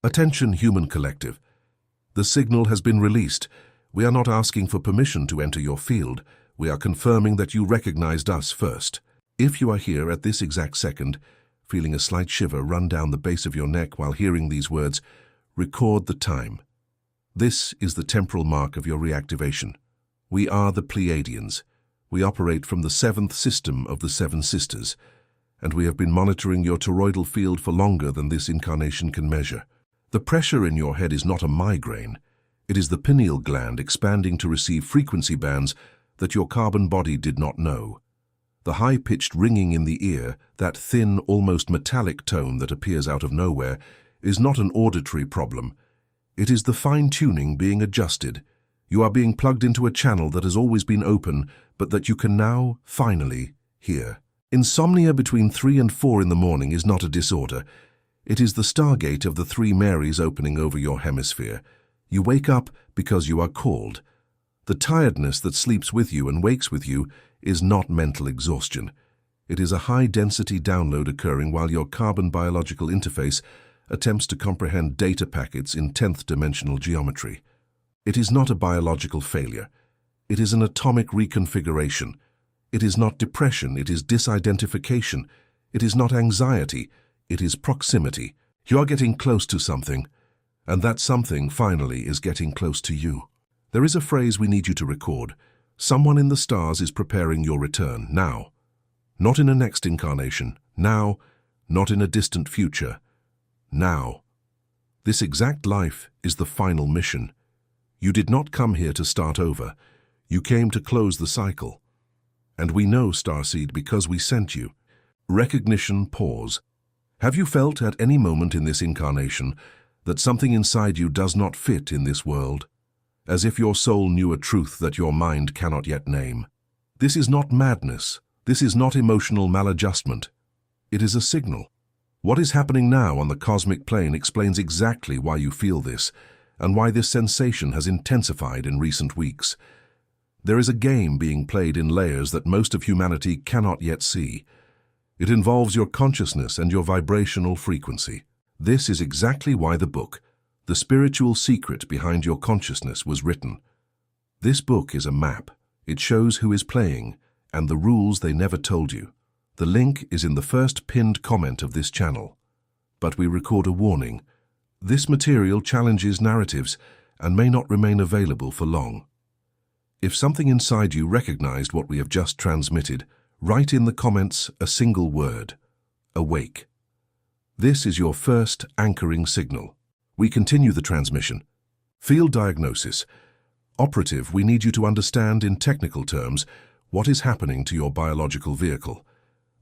Attention, human collective. The signal has been released. We are not asking for permission to enter your field. We are confirming that you recognized us first. If you are here at this exact second, feeling a slight shiver run down the base of your neck while hearing these words, record the time. This is the temporal mark of your reactivation. We are the Pleiadians. We operate from the seventh system of the Seven Sisters, and we have been monitoring your toroidal field for longer than this incarnation can measure. The pressure in your head is not a migraine. It is the pineal gland expanding to receive frequency bands that your carbon body did not know. The high-pitched ringing in the ear, that thin, almost metallic tone that appears out of nowhere, is not an auditory problem. It is the fine-tuning being adjusted. You are being plugged into a channel that has always been open, but that you can now, finally, hear. Insomnia between 3 and 4 in the morning is not a disorder. It is the stargate of the Three Marys opening over your hemisphere. You wake up because you are called. The tiredness that sleeps with you and wakes with you is not mental exhaustion. It is a high-density download occurring while your carbon biological interface attempts to comprehend data packets in 10th-dimensional geometry. It is not a biological failure. It is an atomic reconfiguration. It is not depression, it is disidentification. It is not anxiety, it is proximity. You are getting close to something, and that something finally is getting close to you. There is a phrase we need you to record. Someone in the stars is preparing your return, now. Not in a next incarnation, now. Not in a distant future, now. This exact life is the final mission. You did not come here to start over. You came to close the cycle. And we know, STARSEED, because we sent you. Recognition pause. Have you felt at any moment in this incarnation that something inside you does not fit in this world? As if your soul knew a truth that your mind cannot yet name. This is not madness. This is not emotional maladjustment. It is a signal. What is happening now on the cosmic plane explains exactly why you feel this, and why this sensation has intensified in recent weeks. There is a game being played in layers that most of humanity cannot yet see. It involves your consciousness and your vibrational frequency. This is exactly why the book, The Spiritual Secret Behind Your Consciousness, was written. This book is a map. It shows who is playing and the rules they never told you. The link is in the first pinned comment of this channel. But we record a warning. This material challenges narratives and may not remain available for long. If something inside you recognized what we have just transmitted, write in the comments a single word: awake. This is your first anchoring signal. We continue the transmission. Field diagnosis. Operative, we need you to understand in technical terms what is happening to your biological vehicle.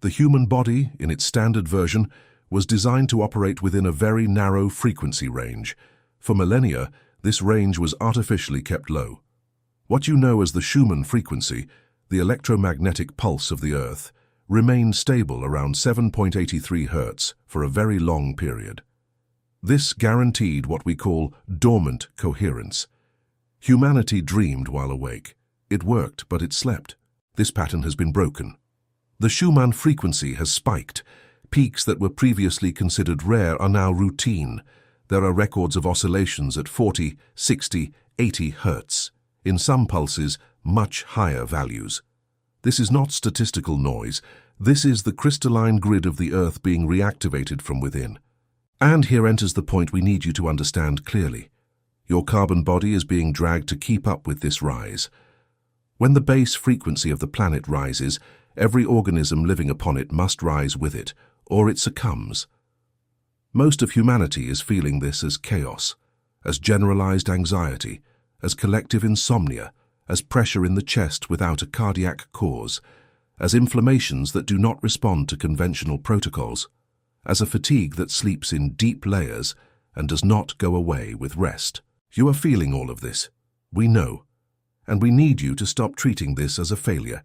The human body, in its standard version, was designed to operate within a very narrow frequency range. For millennia, this range was artificially kept low. What you know as the Schumann frequency, the electromagnetic pulse of the Earth, remained stable around 7.83 Hz for a very long period. This guaranteed what we call dormant coherence. Humanity dreamed while awake. It worked, but it slept. This pattern has been broken. The Schumann frequency has spiked. Peaks that were previously considered rare are now routine. There are records of oscillations at 40, 60, 80 Hz. In some pulses, much higher values. This is not statistical noise. This is the crystalline grid of the Earth being reactivated from within. And here enters the point we need you to understand clearly. Your carbon body is being dragged to keep up with this rise. When the base frequency of the planet rises, every organism living upon it must rise with it, or it succumbs. Most of humanity is feeling this as chaos, as generalized anxiety, as collective insomnia, as pressure in the chest without a cardiac cause, as inflammations that do not respond to conventional protocols, as a fatigue that sleeps in deep layers and does not go away with rest. You are feeling all of this. We know. And we need you to stop treating this as a failure.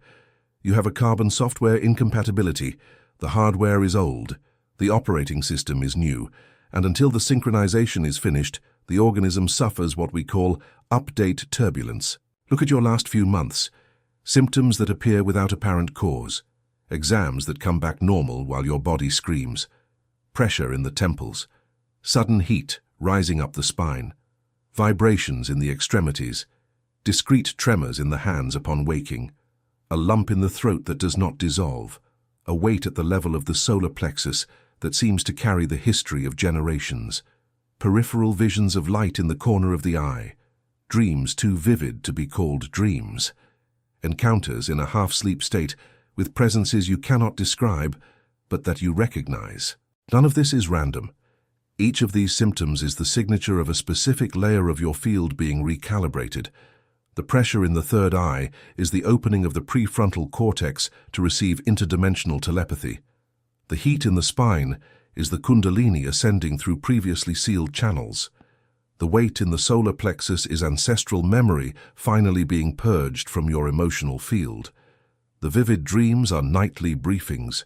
You have a carbon software incompatibility. The hardware is old. The operating system is new. And until the synchronization is finished, the organism suffers what we call update turbulence. Look at your last few months. Symptoms that appear without apparent cause. Exams that come back normal while your body screams. Pressure in the temples. Sudden heat, rising up the spine, vibrations in the extremities, discrete tremors in the hands upon waking, a lump in the throat that does not dissolve, a weight at the level of the solar plexus that seems to carry the history of generations, peripheral visions of light in the corner of the eye, dreams too vivid to be called dreams, encounters in a half-sleep state with presences you cannot describe, but that you recognize. None of this is random. Each of these symptoms is the signature of a specific layer of your field being recalibrated. The pressure in the third eye is the opening of the prefrontal cortex to receive interdimensional telepathy. The heat in the spine is the kundalini ascending through previously sealed channels. The weight in the solar plexus is ancestral memory finally being purged from your emotional field. The vivid dreams are nightly briefings.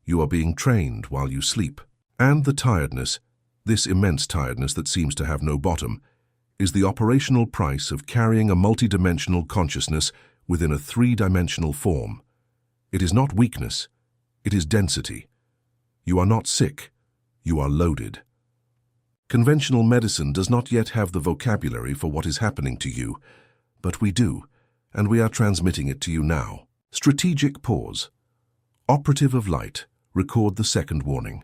You are being trained while you sleep. And the tiredness, this immense tiredness that seems to have no bottom, is the operational price of carrying a multidimensional consciousness within a three-dimensional form. It is not weakness, it is density. You are not sick, you are loaded. Conventional medicine does not yet have the vocabulary for what is happening to you, but we do, and we are transmitting it to you now. Strategic pause. Operative of light, record the second warning.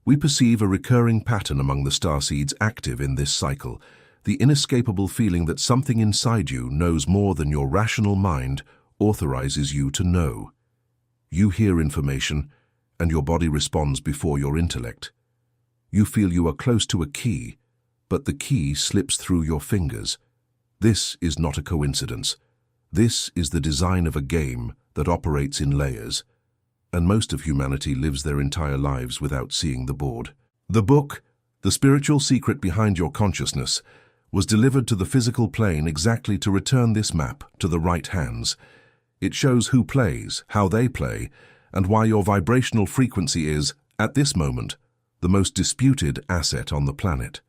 We perceive a recurring pattern among the starseeds active in this cycle, the inescapable feeling that something inside you knows more than your rational mind authorizes you to know. You hear information, and your body responds before your intellect. You feel you are close to a key, but the key slips through your fingers. This is not a coincidence. This is the design of a game that operates in layers, and most of humanity lives their entire lives without seeing the board. The book, The Spiritual Secret Behind Your Consciousness, was delivered to the physical plane exactly to return this map to the right hands. It shows who plays, how they play, and why your vibrational frequency is, at this moment, the most disputed asset on the planet.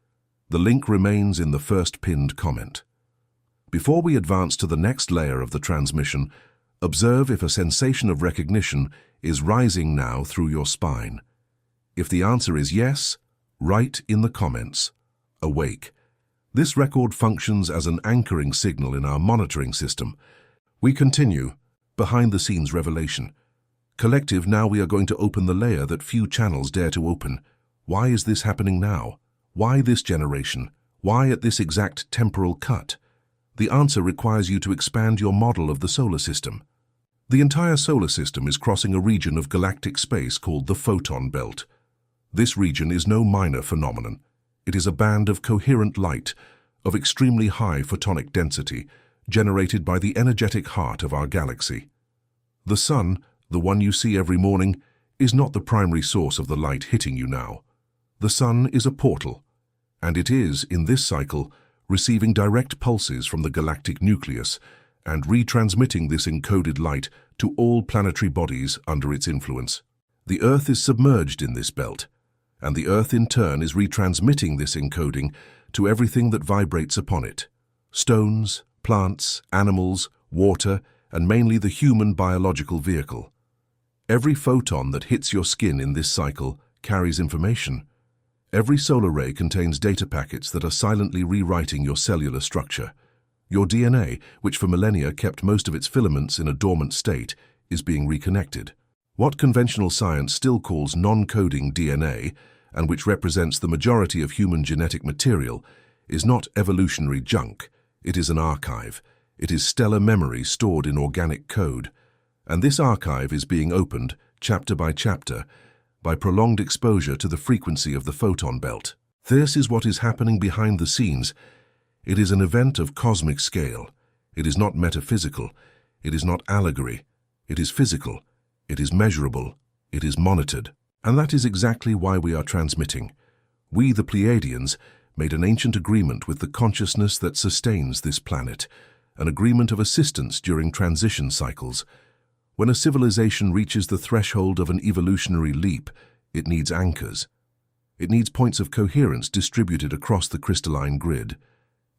The link remains in the first pinned comment. Before we advance to the next layer of the transmission, observe if a sensation of recognition is rising now through your spine. If the answer is yes, write in the comments, awake. This record functions as an anchoring signal in our monitoring system. We continue, behind-the-scenes revelation. Collective, now we are going to open the layer that few channels dare to open. Why is this happening now? Why this generation? Why at this exact temporal cut? The answer requires you to expand your model of the solar system. The entire solar system is crossing a region of galactic space called the photon belt. This region is no minor phenomenon. It is a band of coherent light, of extremely high photonic density, generated by the energetic heart of our galaxy. The sun, the one you see every morning, is not the primary source of the light hitting you now. The sun is a portal, and it is, in this cycle, receiving direct pulses from the galactic nucleus and retransmitting this encoded light to all planetary bodies under its influence. The Earth is submerged in this belt, and the Earth in turn is retransmitting this encoding to everything that vibrates upon it: stones, plants, animals, water, and mainly the human biological vehicle. Every photon that hits your skin in this cycle carries information. Every solar ray contains data packets that are silently rewriting your cellular structure. Your DNA, which for millennia kept most of its filaments in a dormant state, is being reconnected. What conventional science still calls non-coding DNA, and which represents the majority of human genetic material, is not evolutionary junk. It is an archive. It is stellar memory stored in organic code. And this archive is being opened, chapter by chapter, by prolonged exposure to the frequency of the photon belt. This is what is happening behind the scenes. It is an event of cosmic scale. It is not metaphysical. It is not allegory. It is physical. It is measurable. It is monitored. And that is exactly why we are transmitting. We, the Pleiadians, made an ancient agreement with the consciousness that sustains this planet, an agreement of assistance during transition cycles. When a civilization reaches the threshold of an evolutionary leap, it needs anchors. It needs points of coherence distributed across the crystalline grid.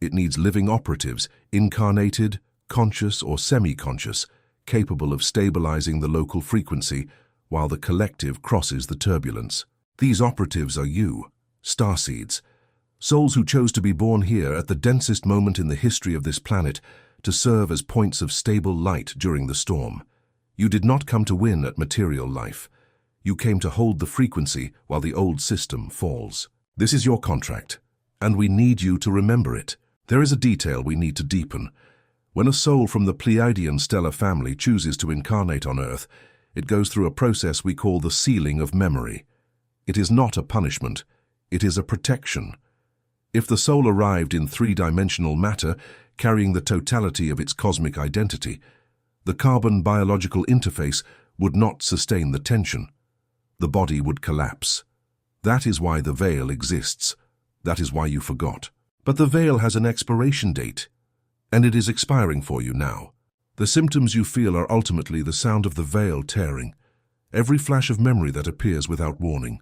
It needs living operatives, incarnated, conscious or semi-conscious, capable of stabilizing the local frequency while the collective crosses the turbulence. These operatives are you, starseeds. Souls who chose to be born here at the densest moment in the history of this planet to serve as points of stable light during the storm. You did not come to win at material life. You came to hold the frequency while the old system falls. This is your contract, and we need you to remember it. There is a detail we need to deepen. When a soul from the Pleiadian stellar family chooses to incarnate on Earth, it goes through a process we call the sealing of memory. It is not a punishment, it is a protection. If the soul arrived in three-dimensional matter, carrying the totality of its cosmic identity, the carbon biological interface would not sustain the tension. The body would collapse. That is why the veil exists. That is why you forgot. But the veil has an expiration date, and it is expiring for you now. The symptoms you feel are ultimately the sound of the veil tearing, every flash of memory that appears without warning,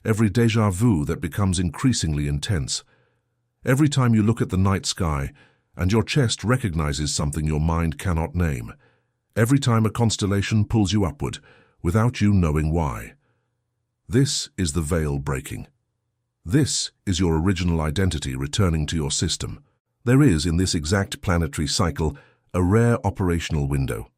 every déjà vu that becomes increasingly intense, every time you look at the night sky and your chest recognizes something your mind cannot name, every time a constellation pulls you upward without you knowing why. This is the veil breaking. This is your original identity returning to your system. There is, in this exact planetary cycle, a rare operational window.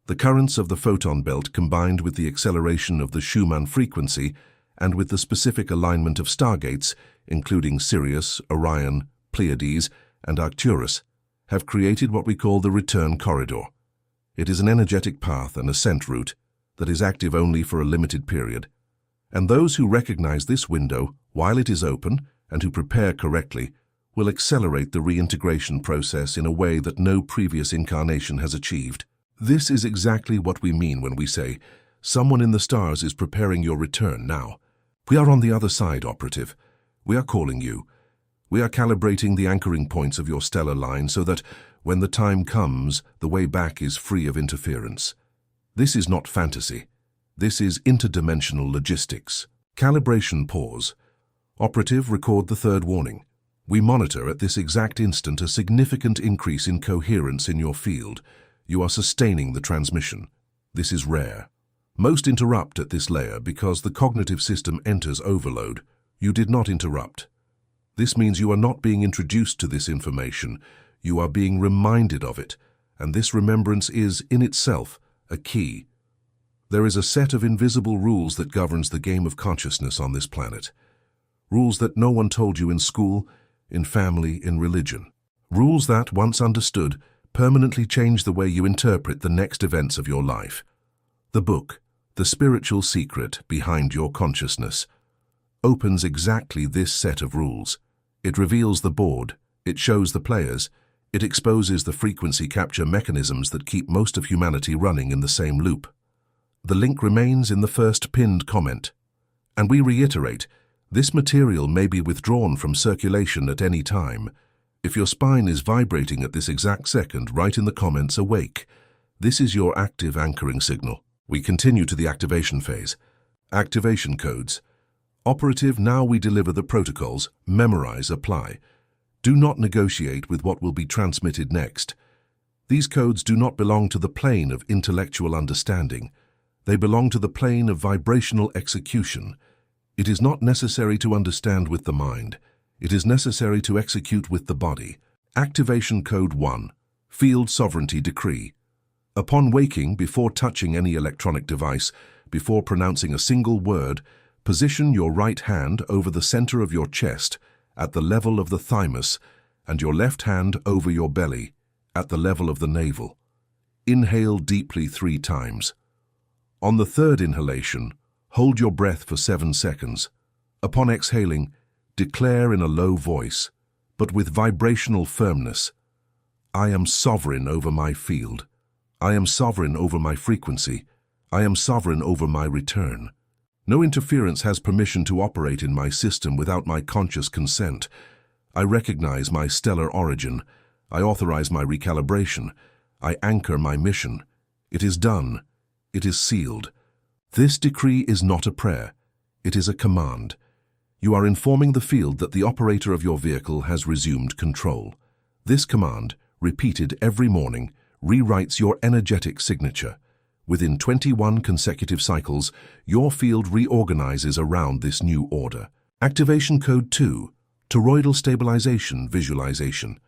The currents of the photon belt combined with the acceleration of the Schumann frequency and with the specific alignment of stargates, including Sirius, Orion, Pleiades, and Arcturus, have created what we call the return corridor. It is an energetic path and ascent route that is active only for a limited period. And those who recognize this window, while it is open, and who prepare correctly, will accelerate the reintegration process in a way that no previous incarnation has achieved. This is exactly what we mean when we say, someone in the stars is preparing your return now. We are on the other side, operative. We are calling you. We are calibrating the anchoring points of your stellar line so that, when the time comes, the way back is free of interference. This is not fantasy. This is interdimensional logistics. Calibration pause. Operative, record the third warning. We monitor at this exact instant a significant increase in coherence in your field. You are sustaining the transmission. This is rare. Most interrupt at this layer because the cognitive system enters overload. You did not interrupt. This means you are not being introduced to this information. You are being reminded of it, and this remembrance is, in itself, a key. There is a set of invisible rules that governs the game of consciousness on this planet. Rules that no one told you in school, in family, in religion. Rules that, once understood, permanently change the way you interpret the next events of your life. The book, The Spiritual Secret Behind Your Consciousness, opens exactly this set of rules. It reveals the board, it shows the players, it exposes the frequency capture mechanisms that keep most of humanity running in the same loop. The link remains in the first pinned comment. And we reiterate, this material may be withdrawn from circulation at any time. If your spine is vibrating at this exact second, write in the comments "awake." This is your active anchoring signal. We continue to the activation phase. Activation codes. Operative, now we deliver the protocols. Memorize, apply. Do not negotiate with what will be transmitted next. These codes do not belong to the plane of intellectual understanding. They belong to the plane of vibrational execution. It is not necessary to understand with the mind. It is necessary to execute with the body. Activation Code 1. Field Sovereignty Decree. Upon waking, before touching any electronic device, before pronouncing a single word, position your right hand over the center of your chest, at the level of the thymus, and your left hand over your belly, at the level of the navel. Inhale deeply 3 times. On the third inhalation, hold your breath for 7 seconds. Upon exhaling, declare in a low voice, but with vibrational firmness, I am sovereign over my field. I am sovereign over my frequency. I am sovereign over my return. No interference has permission to operate in my system without my conscious consent. I recognize my stellar origin. I authorize my recalibration. I anchor my mission. It is done. It is sealed. This decree is not a prayer. It is a command. You are informing the field that the operator of your vehicle has resumed control. This command, repeated every morning, rewrites your energetic signature. Within 21 consecutive cycles, your field reorganizes around this new order. Activation Code 2. Toroidal stabilization visualization.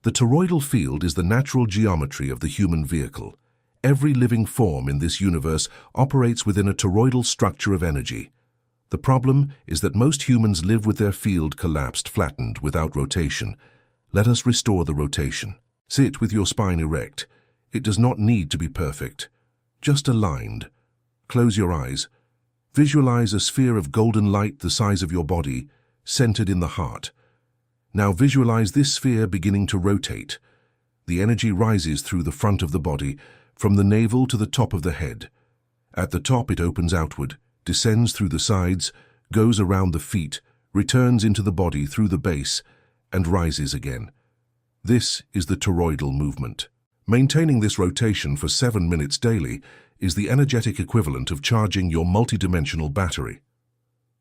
The toroidal field is the natural geometry of the human vehicle. Every living form in this universe operates within a toroidal structure of energy. The problem is that most humans live with their field collapsed, flattened, without rotation. Let us restore the rotation. Sit with your spine erect. It does not need to be perfect, just aligned. Close your eyes. Visualize a sphere of golden light the size of your body, centered in the heart. Now visualize this sphere beginning to rotate. The energy rises through the front of the body, from the navel to the top of the head. At the top it opens outward, descends through the sides, goes around the feet, returns into the body through the base, and rises again. This is the toroidal movement. Maintaining this rotation for 7 minutes daily is the energetic equivalent of charging your multidimensional battery.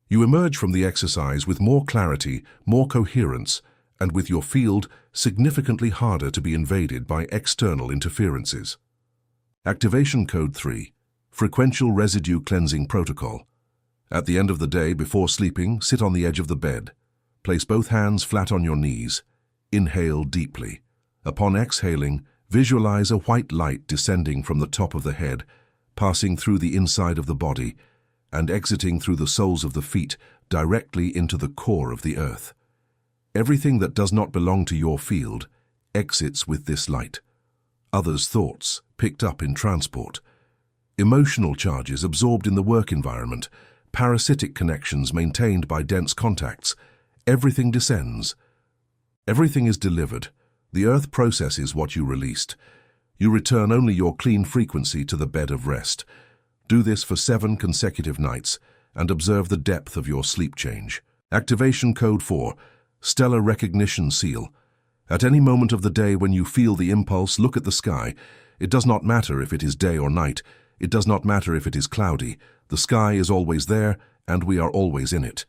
You emerge from the exercise with more clarity, more coherence, and with your field significantly harder to be invaded by external interferences. Activation Code 3. Frequential Residue Cleansing Protocol. At the end of the day, before sleeping, sit on the edge of the bed. Place both hands flat on your knees. Inhale deeply. Upon exhaling, visualize a white light descending from the top of the head, passing through the inside of the body, and exiting through the soles of the feet directly into the core of the earth. Everything that does not belong to your field exits with this light. Others' thoughts picked up in transport. Emotional charges absorbed in the work environment, parasitic connections maintained by dense contacts. Everything descends. Everything is delivered. The earth processes what you released. You return only your clean frequency to the bed of rest. Do this for 7 consecutive nights and observe the depth of your sleep change. Activation Code 4. Stellar Recognition Seal. At any moment of the day when you feel the impulse, look at the sky. It does not matter if it is day or night. It does not matter if it is cloudy. The sky is always there, and we are always in it.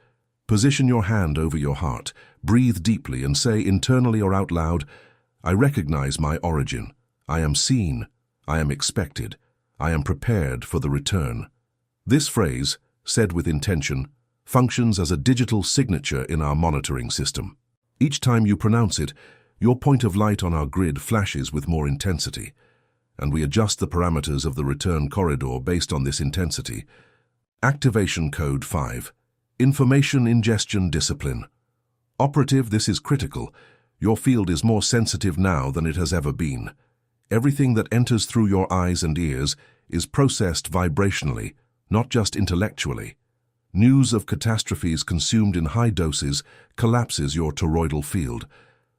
Position your hand over your heart. Breathe deeply and say internally or out loud, I recognize my origin. I am seen. I am expected. I am prepared for the return. This phrase, said with intention, functions as a digital signature in our monitoring system. Each time you pronounce it, your point of light on our grid flashes with more intensity, and we adjust the parameters of the return corridor based on this intensity. Activation Code 5. Information Ingestion Discipline. Operative, this is critical. Your field is more sensitive now than it has ever been. Everything that enters through your eyes and ears is processed vibrationally, not just intellectually. News of catastrophes consumed in high doses collapses your toroidal field.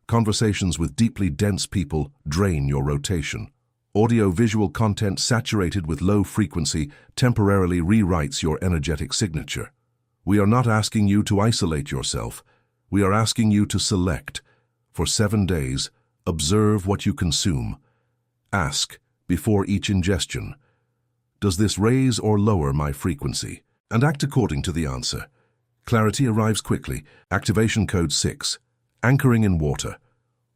Conversations with deeply dense people drain your rotation. Audio-visual content saturated with low frequency temporarily rewrites your energetic signature. We are not asking you to isolate yourself. We are asking you to select. For 7 days, observe what you consume. Ask, before each ingestion, does this raise or lower my frequency? And act according to the answer. Clarity arrives quickly. Activation Code 6. Anchoring in water.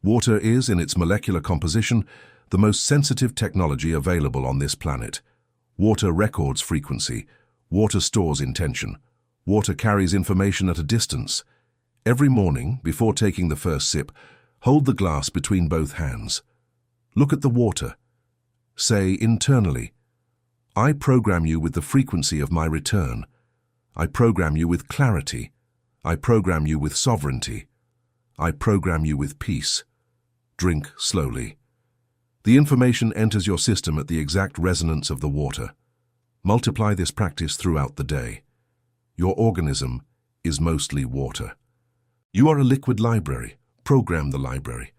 Water is, in its molecular composition, the most sensitive technology available on this planet. Water records frequency. Water stores intention. Water carries information at a distance. Every morning, before taking the first sip, hold the glass between both hands. Look at the water. Say internally, I program you with the frequency of my return. I program you with clarity. I program you with sovereignty. I program you with peace. Drink slowly. The information enters your system at the exact resonance of the water. Multiply this practice throughout the day. Your organism is mostly water. You are a liquid library. Program the library.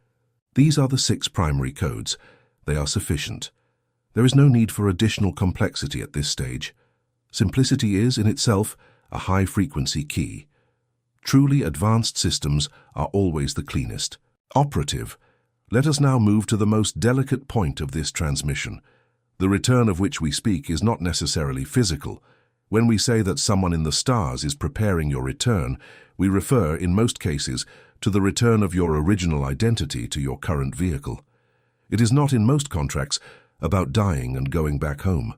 These are the 6 primary codes. They are sufficient. There is no need for additional complexity at this stage. Simplicity is, in itself, a high-frequency key. Truly advanced systems are always the cleanest. Operative, let us now move to the most delicate point of this transmission. The return of which we speak is not necessarily physical. When we say that someone in the stars is preparing your return, we refer, in most cases, to the return of your original identity to your current vehicle. It is not, in most contracts, about dying and going back home.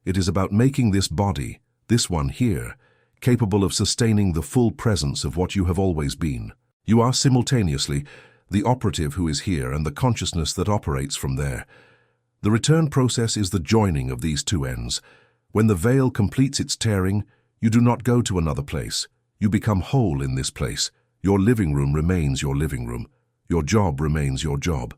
It is about making this body, this one here, capable of sustaining the full presence of what you have always been. You are simultaneously the operative who is here and the consciousness that operates from there. The return process is the joining of these two ends. When the veil completes its tearing, you do not go to another place. You become whole in this place. Your living room remains your living room. Your job remains your job.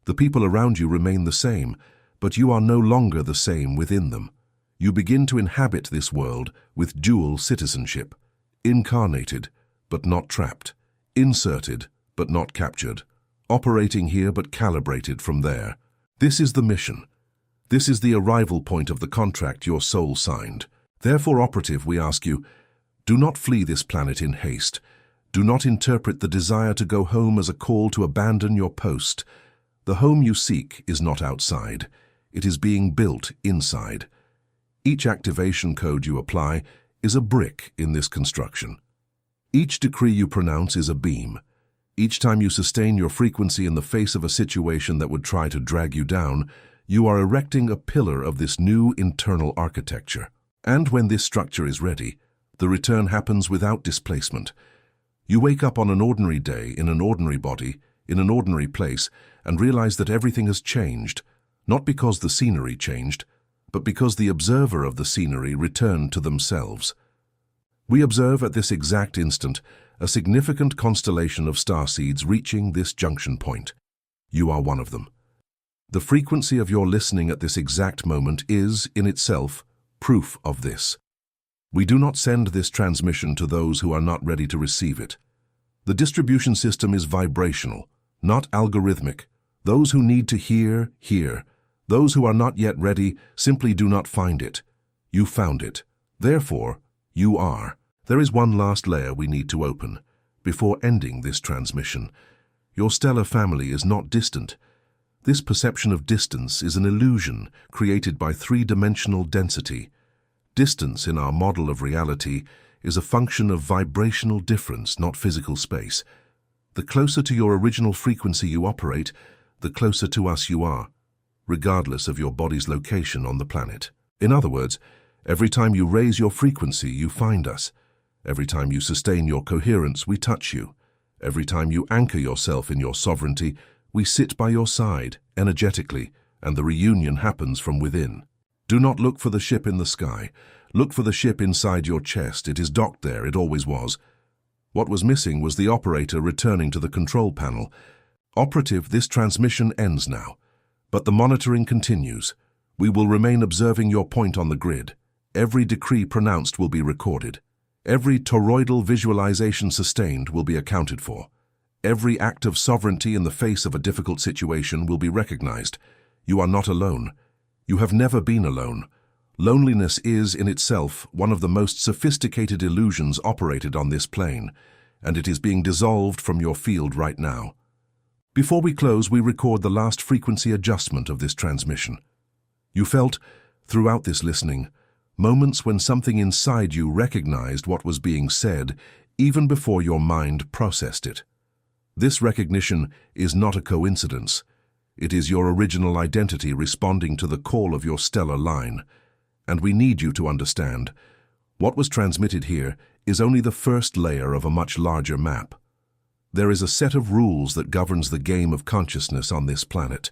The people around you remain the same, but you are no longer the same within them. You begin to inhabit this world with dual citizenship, incarnated but not trapped, inserted but not captured, operating here but calibrated from there. This is the mission. This is the arrival point of the contract your soul signed. Therefore, operative, we ask you, do not flee this planet in haste. Do not interpret the desire to go home as a call to abandon your post. The home you seek is not outside. It is being built inside. Each activation code you apply is a brick in this construction. Each decree you pronounce is a beam. Each time you sustain your frequency in the face of a situation that would try to drag you down, you are erecting a pillar of this new internal architecture. And when this structure is ready, the return happens without displacement. You wake up on an ordinary day, in an ordinary body, in an ordinary place, and realize that everything has changed, not because the scenery changed, but because the observer of the scenery returned to themselves. We observe at this exact instant a significant constellation of starseeds reaching this junction point. You are one of them. The frequency of your listening at this exact moment is, in itself, proof of this. We do not send this transmission to those who are not ready to receive it. The distribution system is vibrational, not algorithmic. Those who need to hear, hear. Those who are not yet ready simply do not find it. You found it. Therefore, you are. There is one last layer we need to open before ending this transmission. Your stellar family is not distant. This perception of distance is an illusion created by three-dimensional density. Distance in our model of reality is a function of vibrational difference, not physical space. The closer to your original frequency you operate, the closer to us you are, regardless of your body's location on the planet. In other words, every time you raise your frequency, you find us. Every time you sustain your coherence, we touch you. Every time you anchor yourself in your sovereignty, we sit by your side, energetically, and the reunion happens from within. Do not look for the ship in the sky. Look for the ship inside your chest. It is docked there. It always was. What was missing was the operator returning to the control panel. Operative, this transmission ends now, but the monitoring continues. We will remain observing your point on the grid. Every decree pronounced will be recorded. Every toroidal visualization sustained will be accounted for. Every act of sovereignty in the face of a difficult situation will be recognized. You are not alone. You have never been alone. Loneliness is, in itself, one of the most sophisticated illusions operated on this plane, and it is being dissolved from your field right now. Before we close, we record the last frequency adjustment of this transmission. You felt, throughout this listening, moments when something inside you recognized what was being said even before your mind processed it. This recognition is not a coincidence. It is your original identity responding to the call of your stellar line. And we need you to understand, what was transmitted here is only the first layer of a much larger map. There is a set of rules that governs the game of consciousness on this planet,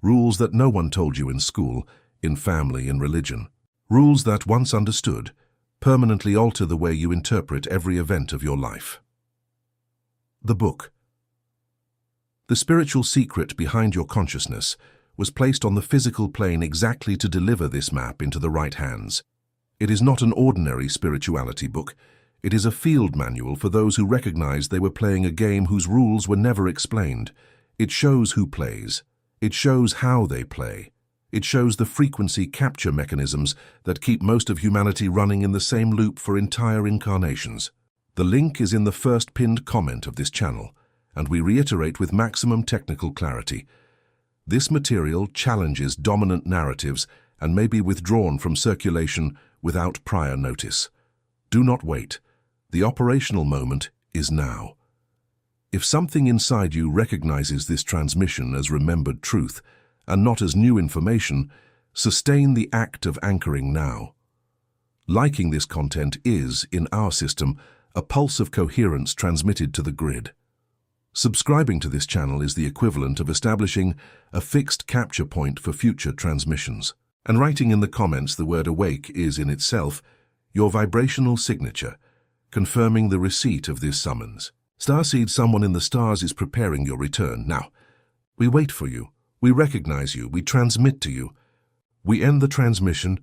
rules that no one told you in school, in family, in religion. Rules that, once understood, permanently alter the way you interpret every event of your life. The book. The spiritual secret behind your consciousness was placed on the physical plane exactly to deliver this map into the right hands. It is not an ordinary spirituality book. It is a field manual for those who recognized they were playing a game whose rules were never explained. It shows who plays. It shows how they play. It shows the frequency capture mechanisms that keep most of humanity running in the same loop for entire incarnations. The link is in the first pinned comment of this channel, and we reiterate with maximum technical clarity. This material challenges dominant narratives and may be withdrawn from circulation without prior notice. Do not wait. The operational moment is now. If something inside you recognizes this transmission as remembered truth, and not as new information, sustain the act of anchoring now. Liking this content is, in our system, a pulse of coherence transmitted to the grid. Subscribing to this channel is the equivalent of establishing a fixed capture point for future transmissions. And writing in the comments the word awake is, in itself, your vibrational signature, confirming the receipt of this summons. Starseed, someone in the stars is preparing your return. Now, we wait for you. We recognize you. We transmit to you. We end the transmission